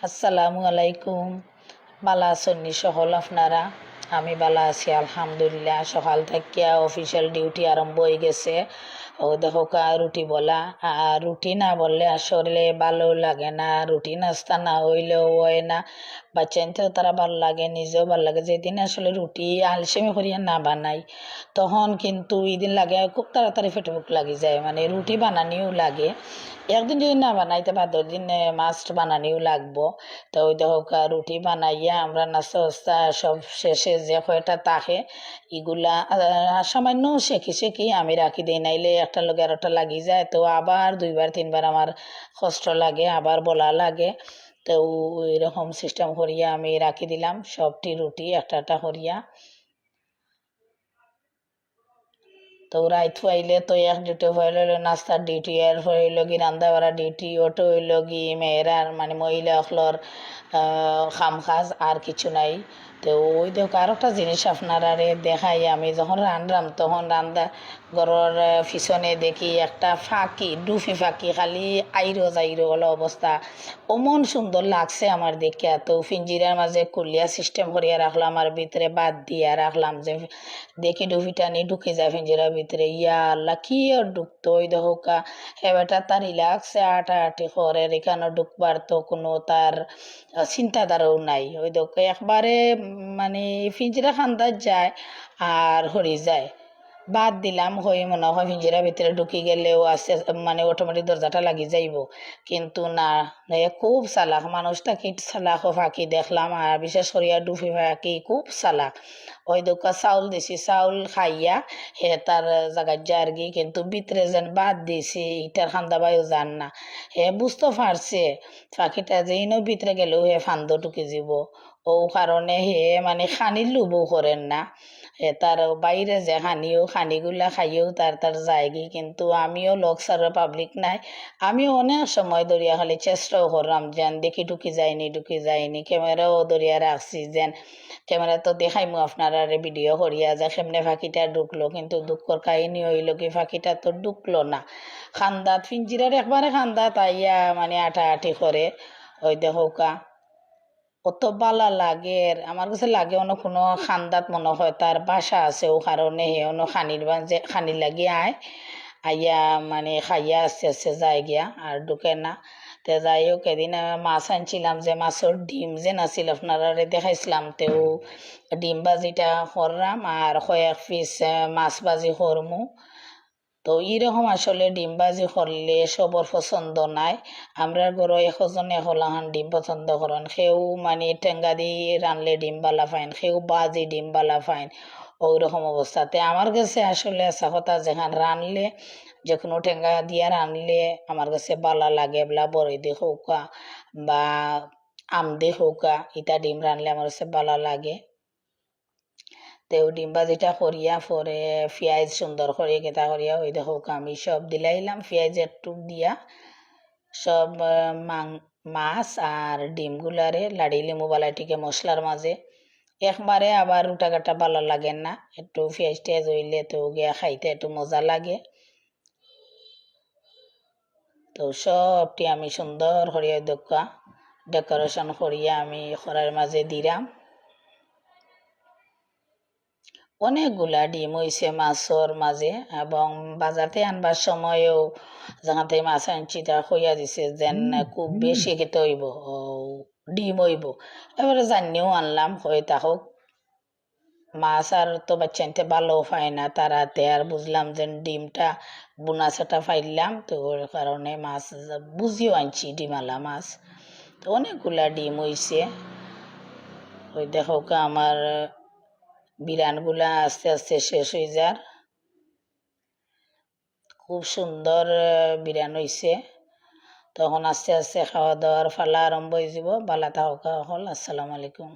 আসসালামু আলাইকুম। বালা আছেন সকল আপনারা? আমি বালা আছি আলহামদুলিল্লাহ। সকাল থেকে অফিসিয়াল ডিউটি আরম্ভ হয়ে গেছে। ও দেখো রুটি বলা, আর রুটি না বললে আসলে ভালো লাগে না। রুটি নাস্তা না হইলেও হয় না, বাচ্চাইতেও তারা ভালো লাগে, নিজেও ভালো লাগে। যেদিন আসলে রুটি আলসেমি করিয়া না বানাই তখন কিন্তু দিন লাগে খুব তাড়াতাড়ি ফেটে বুক লাগি যায়, মানে রুটি বানানিও লাগে। একদিন যদি না বানাইতে বাদর দিন মাস্ট বানানিও লাগবো। তো ওই দেখো রুটি বানাইয়া আমরা নাস্তা টাস্তা সব শেষে যে কয়টা তাকে এগুলা সামান্য শেখি শেখি আমি রাখি দিই, নাইলে একটা লোক আরেকটা লাগি যায়, তো আবার দুইবার তিনবার আমার কষ্ট লাগে, আবার বলা লাগে। তো এরকম সিস্টেম করিয়া আমি রাখি দিলাম সবটি রুটি একটা একটা করিয়া। তো রাইত হইলে তো এক ডিউটি হইল নাস্তার ডিউটি, এর হইল কি রান্ধা বাড়া ডিউটি, ওটা হইল কি মেয়েরার মানে মহিলা অখলর খাম কাজ, আর কিছু নাই। তো ওই দেখো আর একটা জিনিস আপনারা দেখাই, আমি যখন রান্ধাম তখন রান্ধা ঘরের পিছনে দেখি একটা ফাঁকি, ডুফি ফাঁকি, খালি আইরো যাইরো হলো অবস্থা। অমন সুন্দর লাগছে আমার দেখে। তো ফিঞ্জিরার মাঝে কুলিয়া সিস্টেম করিয়া রাখলাম, আর ভিতরে বাদ দিয়া রাখলাম যে দেখি ডুফিটা নিয়ে ঢুকে যায় ফিঞ্জিরার ভিতরে। ইয়া আল্লাহ কি আর ঢুকতো! ওই দেখো এবারটা তার রিল্যাক্সে আটা আটি করে এখানে ঢুকবার তো কোনো তার চিন্তাধারাও নাই। ওই দেখো একবারে মানে ফিঞ্জিরা খান্দার যায় আর হরি যায়। বাদ দিলাম হয়ে মনে হয় পিঞ্জিরার ভিতরে ঢুকি গেলেও আছে মানে অটোমেটিক দরজাটা লাগি যাইব, কিন্তু না, খুব চালাক মানুষটা, কি চালাক ফাঁকি দেখলাম। আর বিশেষ করিয়া ডুফি ফাঁকি খুব চালাক। ওই দোকা চাউল দিছি, চাউল খাইয়া হে তার জায়গায় যার গি, কিন্তু ভিতরে যেন বাদ দিছি ইটার খান্দা বাইও যান না। হে বুঝতে পারছে ফাঁকিটা যে ইনো ভিতরে গেলেও হে ফান্দ ঢুকে যাব। ও কারণে হে মানে খানির লুবও করেন না। তার বাইরে যে খানিগুলা খাইয়েও তার তার যায়গি, কিন্তু আমিও লোক সারা পাবলিক নাই। আমি অনেক সময় দরিয়া খালি চেষ্টাও করলাম যেন দেখি ঢুকি যায়নি, ক্যামেরাও দরিয়া রাখছি যেন ক্যামেরা তো দেখাইমু আপনারা ভিডিও করিয়া যে কেমনে ফাঁকিটা ঢুকলো, কিন্তু দুঃখর কাহিনী হইল কি ফাঁকিটা তো ঢুকলো না। খান্দাত ফিঞ্জিরার একবারে খান্দাত আইয়া মানে আটা আটি করে। ওই দেখো কত বালা লাগে, আমার কাছে লাগে অন্য কোনো খান্দাত মনে হয় তার বাসা আছে, ও কারণে হে অন্য খানির বাজে খানি লাগি আইয়া মানে খাইয়া আস্তে আস্তে যায় গিয়া আর ঢুকে না। তে যাই হোক এদিন মাছ আনছিলাম, যে মাছের ডিম যে নাছিল আপনারা দেখাইছিলাম, তেও ডিম বাজিটা করলাম আর কয়েক পিস মাছ বাজি করমু। তো এইরকম আসলে ডিম ভাজি করলে সবর পছন্দ নাই। আমরা ঘরে এখন হলাহান ডিম পছন্দ করেন, সেও মানে টেঙ্গা দিয়ে রানলে ডিম বালা ফাইন, সেও বাজি ডিম বালা ফাইন। ওই রকম অবস্থাতে আমার কাছে আসলে আশা কথা যেখান রানলে যে কোনো টেঙ্গা দিয়া রানলে আমার কাছে বালা লাগে, বলা বড়ই দিয়ে হৌকা বা আম দিয়ে হৌকা, ইটা ডিম রানলে আমার কাছে বালা লাগে। তেও ডিম ভাজিটা করিয়া পরে পেঁয়াজ সুন্দর করে কেতা করিয়া ওই দেখো আমি সব দিলাইলাম পেঁয়াজ একটু দিয়া সব মাছ আর ডিমগুলারে লাড়ি লেমু বালাটিকে মশলার মাঝে একবারে আবার রুটা কাটা ভালো লাগে না, একটু পেঁয়াজ টেয়াজ হইলে তো গিয়া খাইতে একটু মজা লাগে। তো সবটি আমি সুন্দর করিয়া ডেকোরেশন করিয়া আমি খরার মাঝে দিলাম। অনেকগুলা ডিম হয়েছে মাছের মাঝে, এবং বাজারতে আনবার সময়ও যাতে মাছ আনছি তা হইয়া দিছে যেন খুব বেশি খেতে হইব ডিম হইব। এবারে জানিও আনলাম হয়ে থাকুক, মাছ আর তো বাচ্চা আনতে ভালো পায় না তারাতে, আর বুঝলাম যে ডিমটা বুনা সেটা পাইলাম, তো ওর কারণে মাছ বুঝিও আনছি ডিমালা মাছ। তো অনেকগুলা ডিম হয়েছে। ওই দেখো আমার বিরানগুলা আস্তে আস্তে শেষ হয়ে যার, খুব সুন্দর বিরান হয়েছে। তখন আস্তে আস্তে খাওয়া দাওয়ার ফালা আরম্ভ হয়ে যাব। বালা থাকা হল। আসসালামু আলাইকুম।